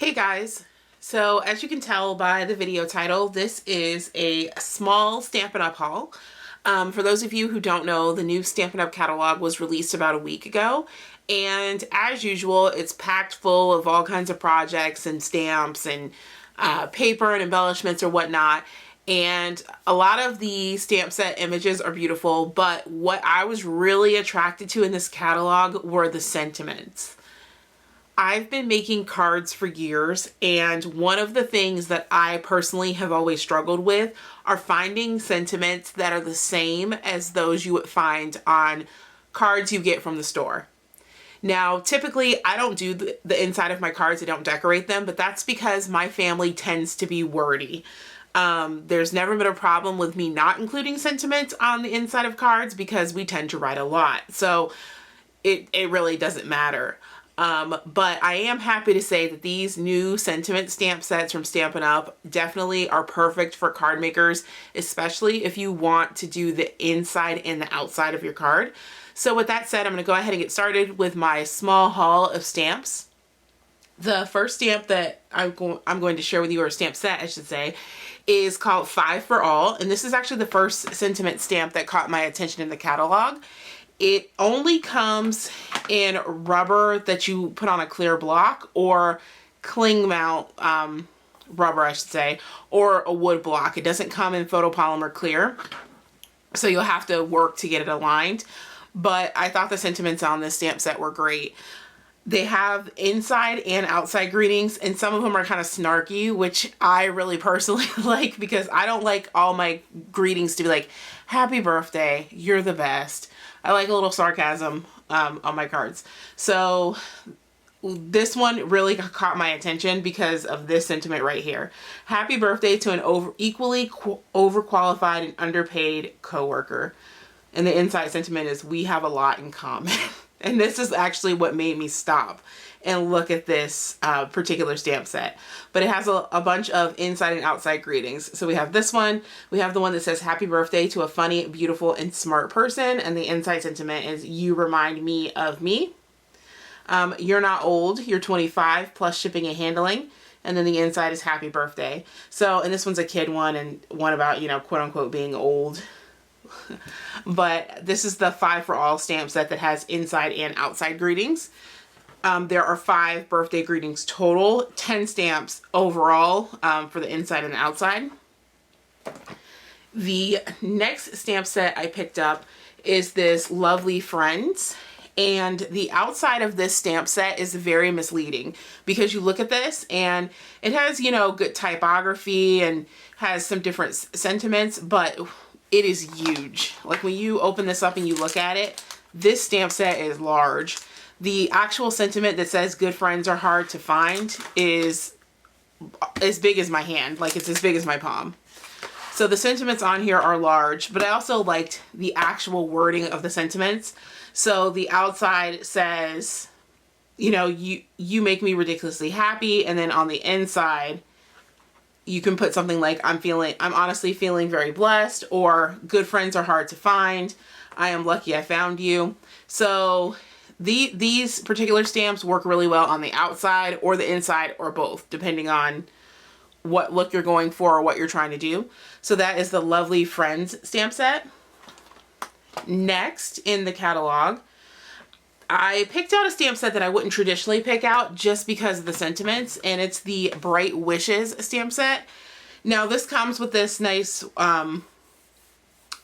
Hey guys, so as you can tell by the video title, this is a small Stampin' Up! Haul. For those of you who don't know, the new Stampin' Up! Catalog was released about a week ago, and as usual, it's packed full of all kinds of projects and stamps and paper and embellishments or whatnot. And a lot of the stamp set images are beautiful, but what I was really attracted to in this catalog were the sentiments. I've been making cards for years, and one of the things that I personally have always struggled with are finding sentiments that are the same as those you would find on cards you get from the store. Now, typically, I don't do the inside of my cards. I don't decorate them, but that's because my family tends to be wordy. There's never been a problem with me not including sentiments on the inside of cards because we tend to write a lot. So it really doesn't matter. But I am happy to say that these new sentiment stamp sets from Stampin' Up! Definitely are perfect for card makers, especially if you want to do the inside and the outside of your card. So with that said, I'm going to go ahead and get started with my small haul of stamps. The first stamp that I'm going to share with you, or stamp set I should say, is called 5 for All, and this is actually the first sentiment stamp that caught my attention in the catalog. It only comes in rubber that you put on a clear block, or cling mount rubber I should say, or a wood block. It doesn't come in photopolymer clear, so you'll have to work to get it aligned. But I thought the sentiments on this stamp set were great. They have inside and outside greetings, and some of them are kind of snarky, which I really personally like, because I don't like all my greetings to be like, happy birthday, you're the best. I like a little sarcasm on my cards. So this one really caught my attention because of this sentiment right here. Happy birthday to an equally overqualified and underpaid coworker. And the inside sentiment is, we have a lot in common. And this is actually what made me stop and look at this particular stamp set. But it has a bunch of inside and outside greetings. So we have this one. We have the one that says, happy birthday to a funny, beautiful, and smart person. And the inside sentiment is, you remind me of me. You're not old. You're 25 plus shipping and handling. And then the inside is happy birthday. So, and this one's a kid one, and one about, you know, quote unquote being old. But this is the 5 for All stamp set that has inside and outside greetings. There are 5 birthday greetings total, 10 stamps overall for the inside and the outside. The next stamp set I picked up is this Lovely Friends. And the outside of this stamp set is very misleading, because you look at this and it has, you know, good typography and has some different sentiments, but it is huge. Like when you open this up and you look at it, this stamp set is large. The actual sentiment that says good friends are hard to find is as big as my hand. Like, it's as big as my palm. So the sentiments on here are large, but I also liked the actual wording of the sentiments. So the outside says, you know, you make me ridiculously happy. And then on the inside, you can put something like, I'm honestly feeling very blessed, or good friends are hard to find. I am lucky I found you. So these particular stamps work really well on the outside or the inside, or both, depending on what look you're going for or what you're trying to do. So that is the Lovely Friends stamp set. Next in the catalog, I picked out a stamp set that I wouldn't traditionally pick out just because of the sentiments, and it's the Bright Wishes stamp set. Now this comes with this nice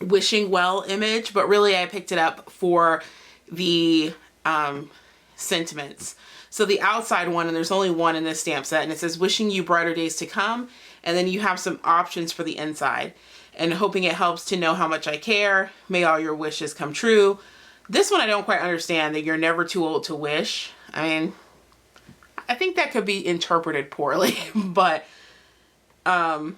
wishing well image, but really I picked it up for the sentiments. So the outside one, and there's only one in this stamp set, and it says, wishing you brighter days to come, and then you have some options for the inside. And hoping it helps to know how much I care. May all your wishes come true. This one I don't quite understand, that you're never too old to wish. I mean, I think that could be interpreted poorly, but that's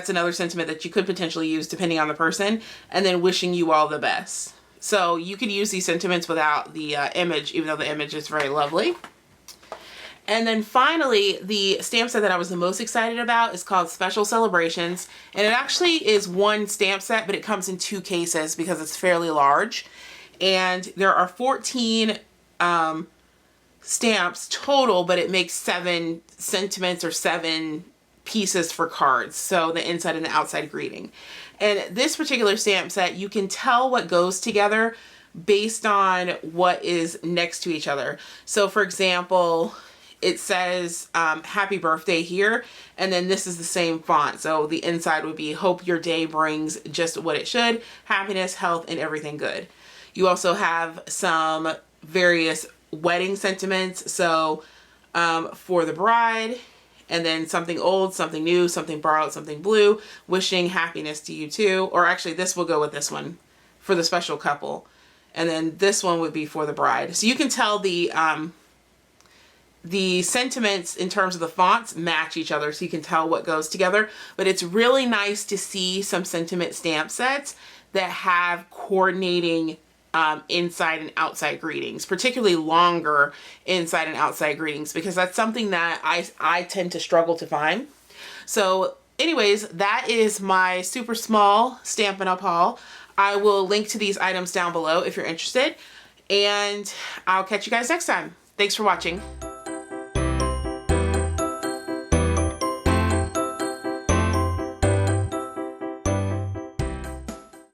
another sentiment that you could potentially use depending on the person. And then wishing you all the best. So you could use these sentiments without the image, even though the image is very lovely. And then finally, the stamp set that I was the most excited about is called Special Celebrations. And it actually is one stamp set, but it comes in 2 cases because it's fairly large. And there are 14 stamps total, but it makes 7 sentiments or 7 pieces for cards. So the inside and the outside greeting. And this particular stamp set, you can tell what goes together based on what is next to each other. So for example, it says happy birthday here, and then this is the same font. So the inside would be hope your day brings just what it should, happiness, health, and everything good. You also have some various wedding sentiments. So for the bride, and then something old, something new, something borrowed, something blue, wishing happiness to you too. Or actually this will go with this one for the special couple. And then this one would be for the bride. So you can tell the sentiments in terms of the fonts match each other, so you can tell what goes together. But it's really nice to see some sentiment stamp sets that have coordinating inside and outside greetings, particularly longer inside and outside greetings, because that's something that I tend to struggle to find. So anyways, that is my super small Stampin' Up! Haul. I will link to these items down below if you're interested, and I'll catch you guys next time. Thanks for watching.